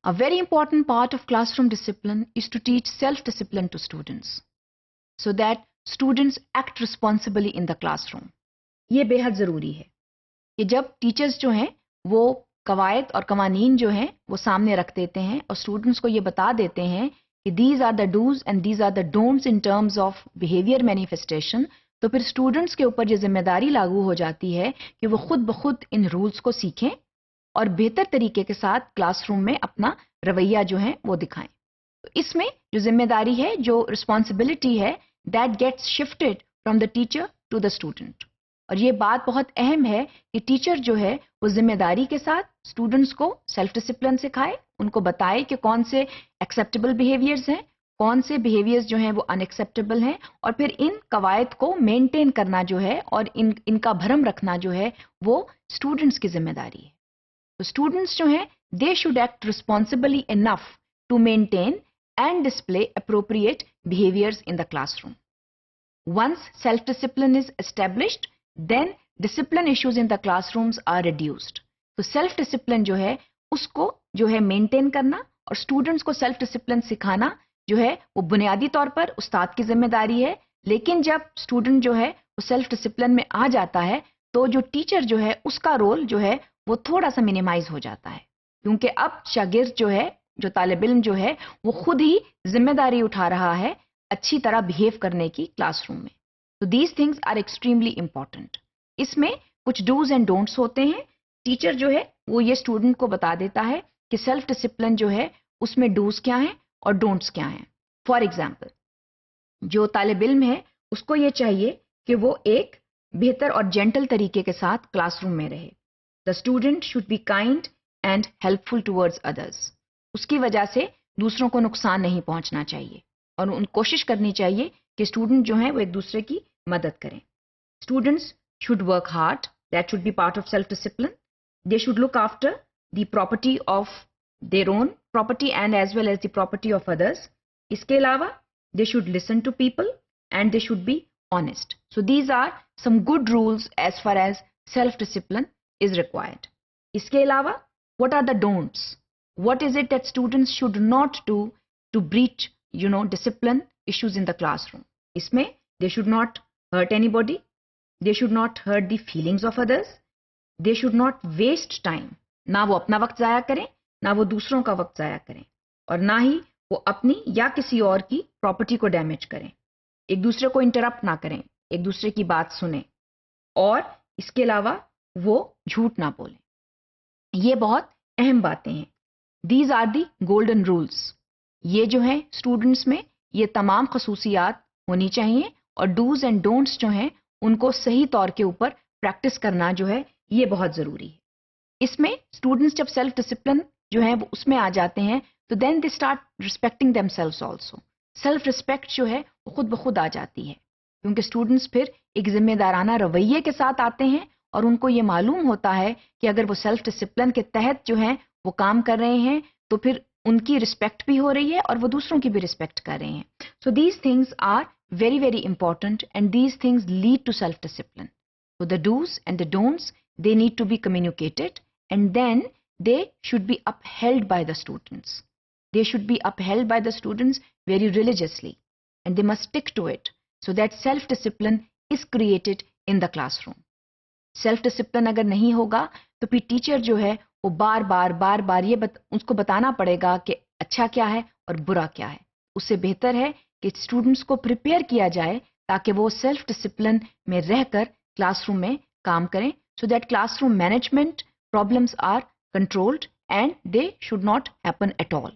A very important part of classroom discipline is to teach self-discipline to students so that students act responsibly in the classroom. ये बेहद ज़रूरी है कि जब teachers जो हैं वो कवायद और कवानीन जो हैं वो सामने रख देते हैं और स्टूडेंट्स को ये बता देते हैं कि these are the do's and these are the don'ts in terms of behavior manifestation, तो फिर स्टूडेंट्स के ऊपर ये जिम्मेदारी लागू हो जाती है कि वो खुद ब खुद इन रूल्स को सीखें और बेहतर तरीके के साथ क्लासरूम में अपना रवैया जो है वो दिखाएं. तो इसमें जो जिम्मेदारी है, जो रिस्पॉन्सिबिलिटी है, that gets shifted from the teacher to the student. और ये बात बहुत अहम है कि टीचर जो है वो जिम्मेदारी के साथ स्टूडेंट्स को सेल्फ डिसिप्लिन सिखाए, उनको बताए कि कौन से एक्सेप्टेबल बिहेवियर्स हैं, कौन से बिहेवियर्स जो हैं वो अनएक्सेप्टेबल हैं, और फिर इन कवायद को मेंटेन करना जो है और इनका भरम रखना जो है वो स्टूडेंट्स की जिम्मेदारी है. तो स्टूडेंट्स जो हैं they should act responsibly enough to maintain and display appropriate behaviors in the classroom. Once self-discipline is established, then discipline issues in the classrooms are reduced. तो self-discipline जो है उसको जो है maintain करना और students को self-discipline सिखाना जो है वो बुनियादी तौर पर उस्ताद की जिम्मेदारी है. लेकिन जब student जो है वो self-discipline में आ जाता है तो जो teacher जो है उसका रोल जो है वो थोड़ा सा minimize हो जाता है, क्योंकि अब शागिर्द जो है, जो तालिब इल्म जो है वो खुद ही जिम्मेदारी उठा रहा है अच्छी तरह बिहेव करने की क्लासरूम में. तो these things are extremely important. इसमें कुछ डूज एंड डोंट्स होते हैं. टीचर जो है वो ये स्टूडेंट को बता देता है कि सेल्फ डिसिप्लिन जो है उसमें डूज क्या हैं और डोंट्स क्या हैं. फॉर एग्जाम्पल, जो तालिब इल्म है उसको ये चाहिए कि वो एक बेहतर और जेंटल तरीके के साथ क्लासरूम में रहे. The student should be kind and helpful towards others. उसकी वजह से दूसरों को नुकसान नहीं पहुंचना चाहिए और उन कोशिश करनी चाहिए कि स्टूडेंट जो हैं वो एक दूसरे की मदद करें. Students should work hard, that should be part of self discipline. They should look after the property of their own property and as well as the property of others. इसके अलावा they should listen to people and they should be honest. So these are some good rules as far as self discipline is required. इसके अलावा what are the don'ts? What is it that students should not do to breach, discipline issues in the classroom? इसमें they should not hurt anybody, they should not hurt the feelings of others, they should not waste time. ना वो अपना वक्त जाया करें, ना वो दूसरों का वक्त जाया करें, और ना ही वो अपनी या किसी और की प्रॉपर्टी को डैमेज करें. एक दूसरे को इंटरप्ट ना करें, एक दूसरे की बात सुने, और इसके अलावा वो झूठ ना बोलें. ये बहुत अहम बातें हैं. These are the golden rules. ये जो है स्टूडेंट्स में ये तमाम खसूसियात होनी चाहिए और डूज एंड डोंट्स जो हैं उनको सही तौर के ऊपर प्रैक्टिस करना जो है ये बहुत ज़रूरी है. इसमें स्टूडेंट्स जब सेल्फ डिसिप्लिन जो है वो उसमें आ जाते हैं तो then they start respecting themselves also. Self respect जो है वो खुद ब खुद आ जाती है, क्योंकि स्टूडेंट्स फिर एक जिम्मेदाराना रवैये के साथ आते हैं और उनको ये मालूम होता है कि अगर वो सेल्फ डिसिप्लिन के तहत जो है वो काम कर रहे हैं तो फिर उनकी रिस्पेक्ट भी हो रही है और वो दूसरों की भी रिस्पेक्ट कर रहे हैं. So these things are very very important and these things lead to self discipline. So the do's and the don'ts they need to be communicated and then they should be upheld by the students. They should be upheld by the students very religiously and they must stick to it so that self discipline is created in the classroom. Self discipline अगर नहीं होगा तो फिर teacher जो है वो बार बार ये उसको बताना पड़ेगा कि अच्छा क्या है और बुरा क्या है. उससे बेहतर है कि स्टूडेंट्स को प्रिपेयर किया जाए ताकि वो सेल्फ डिसिप्लिन में रहकर क्लासरूम में काम करें, so that classroom management problems are controlled and they should not happen at all.